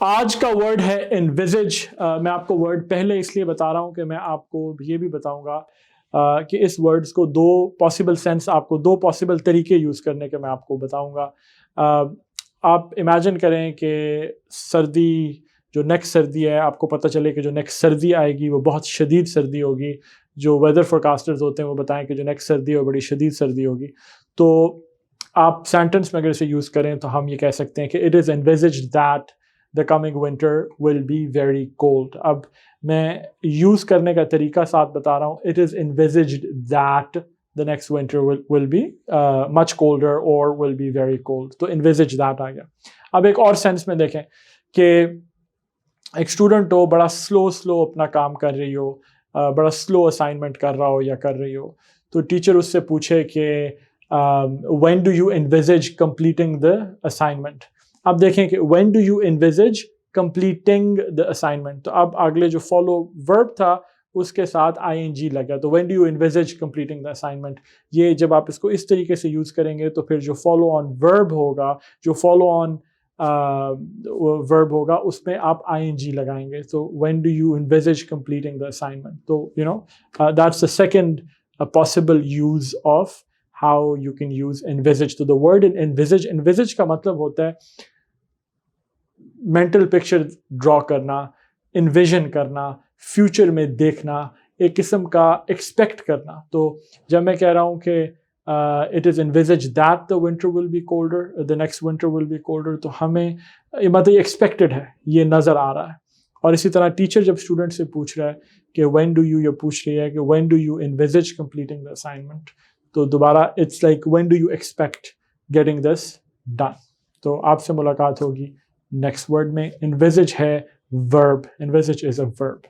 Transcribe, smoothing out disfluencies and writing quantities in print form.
آج کا ورڈ ہے انویزج. میں آپ کو ورڈ پہلے اس لیے بتا رہا ہوں کہ میں آپ کو یہ بھی بتاؤں گا کہ اس ورڈز کو دو پاسبل سینس، آپ کو دو پاسبل طریقے یوز کرنے کے میں آپ کو بتاؤں گا. آپ امیجن کریں کہ سردی، جو نیکسٹ سردی ہے، آپ کو پتہ چلے کہ جو نیکسٹ سردی آئے گی وہ بہت شدید سردی ہوگی. جو ویدر فورکاسٹرز ہوتے ہیں وہ بتائیں کہ جو نیکسٹ سردی ہے وہ بڑی شدید سردی ہوگی. تو آپ سینٹنس میں اگر اسے یوز کریں تو ہم یہ کہہ سکتے ہیں کہ it is envisaged that the coming winter will be very cold. اب میں یوز کرنے کا طریقہ ساتھ بتا رہا ہوں. It is envisaged that the next winter will be much colder or will be very cold. تو envisage that آ گیا. اب ایک اور سینس میں دیکھیں کہ ایک اسٹوڈنٹ ہو، بڑا سلو اپنا کام کر رہی ہو، بڑا سلو اسائنمنٹ کر رہا ہو یا کر رہی ہو، تو ٹیچر اس سے پوچھے کہ when do you envisage completing the assignment. اب دیکھیں کہ when do you envisage completing the assignment. تو اب اگلے جو follow verb تھا اس کے ساتھ ing لگا، تو when do you envisage completing the assignment. یہ جب آپ اس کو اس طریقے سے یوز کریں گے تو پھر جو follow on verb ہوگا، جو follow on verb ہوگا، اس میں آپ ing لگائیں گے. تو when do you envisage completing the assignment. تو that's the second possible use of how you can use envisage. تو the word envisage کا مطلب ہوتا ہے مینٹل پکچر ڈرا کرنا، انویژن کرنا، فیوچر میں دیکھنا، ایک قسم کا ایکسپیکٹ کرنا. تو جب میں کہہ رہا ہوں کہ it is envisaged that the winter will be colder, the next winter will be colder، تو ہمیں مطلب یہ ایکسپیکٹڈ ہے، یہ نظر آ رہا ہے. اور اسی طرح ٹیچر جب اسٹوڈنٹ سے پوچھ رہا ہے کہ when do you، یہ پوچھ رہی ہے کہ when do you envisage completing the assignment. تو دوبارہ it's like when do you expect getting this done. تو آپ سے ملاقات ہوگی نیکسٹ ورڈ میں. envisage ہے verb. envisage is a verb.